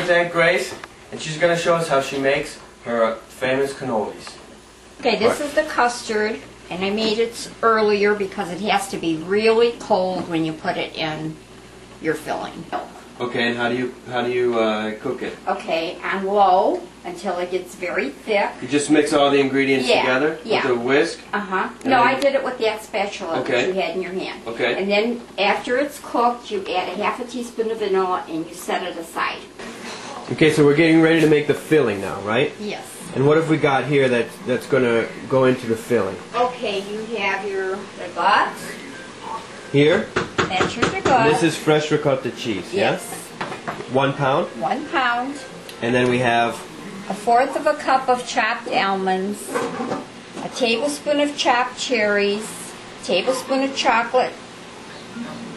with Aunt Grace, and she's going to show us how she makes her famous cannolis. Okay, this is the custard, and I made it earlier because it has to be really cold when you put it in your filling. Okay, and how do you cook it? Okay, on low until it gets very thick. You just mix all the ingredients together with a whisk? Uh-huh. No, I did it with that spatula that you had in your hand. Okay. And then after it's cooked, you add a half a teaspoon of vanilla and you set it aside. Okay, so we're getting ready to make the filling now, right? Yes. And what have we got here that's going to go into the filling? Okay, you have the gut. Here? That's your gut. This is fresh ricotta cheese, yes? 1 pound? 1 pound. And then we have 1/4 of a cup of chopped almonds, a tablespoon of chopped cherries, a tablespoon of chocolate.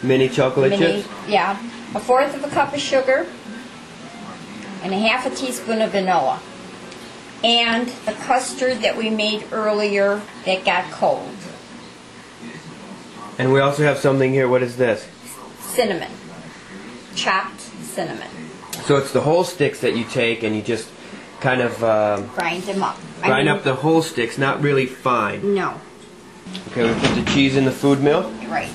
mini chocolate chips? Yeah. 1/4 of a cup of sugar, and a half a teaspoon of vanilla. And the custard that we made earlier that got cold. And we also have something here. What is this? Cinnamon. Chopped cinnamon. So it's the whole sticks that you take and you just kind of grind them up. Grind up the whole sticks, not really fine. No. Okay, we put the cheese in the food mill. Right.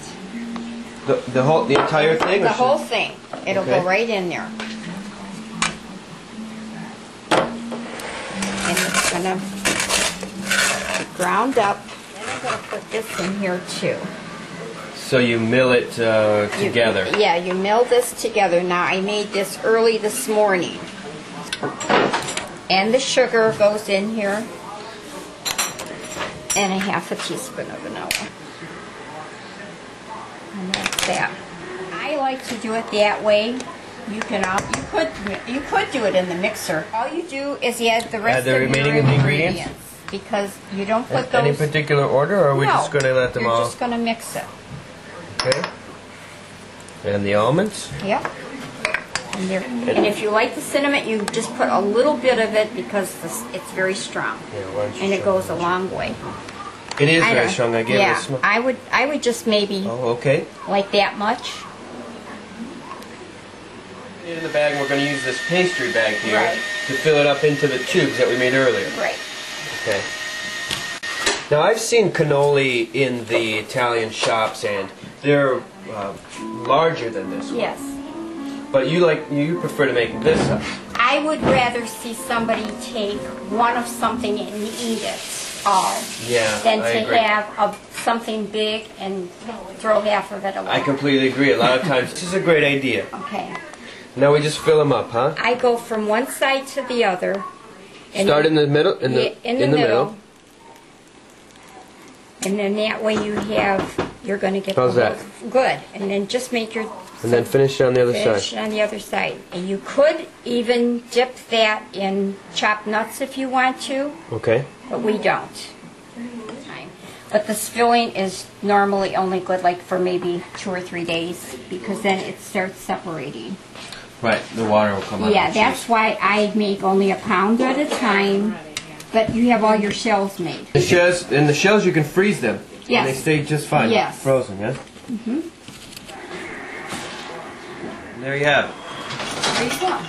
The entire thing? The whole thing. It'll go right in there. And it's gonna ground up. Then I'm gonna put this in here too. So you mill it together. Yeah, you mill this together. Now I made this early this morning. And the sugar goes in here. And a half a teaspoon of vanilla. And that's that. I like to do it that way. You could do it in the mixer. All you do is add the rest of your ingredients. Because you don't put those... Any particular order, or are we just going to let them all... you're just going to mix it. Okay. And the almonds? Yep. And if you like the cinnamon, you just put a little bit of it because it's very strong. Yeah, and it goes a long way. It is very strong. I gave it a smell. I would just maybe like that much. In the bag, we're going to use this pastry bag here Right. to fill it up into the tubes that we made earlier. Right. Okay. Now I've seen cannoli in the Italian shops, and they're larger than this one. Yes. But you prefer to make this up. I would rather see somebody take one of something and eat it all than to have something big and throw half of it away. I completely agree. A lot of times this is a great idea. Okay. Now we just fill them up, huh? I go from one side to the other. Start in the middle. In the middle. And then that way you're going to get How's that? Good. And then just make your... And then finish on the other side. Finish on the other side. And you could even dip that in chopped nuts if you want to. Okay. But we don't. But this filling is normally only good like for maybe 2 or 3 days because then it starts separating. Right, the water will come out. Yeah, that's why I make only a pound at a time. But you have all your shells made. The shells you can freeze them. Yes. And they stay just fine. Yes. Frozen, yeah? Mm-hmm. And there you have it. There you go.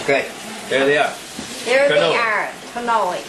Okay, there they are. There they are, cannoli.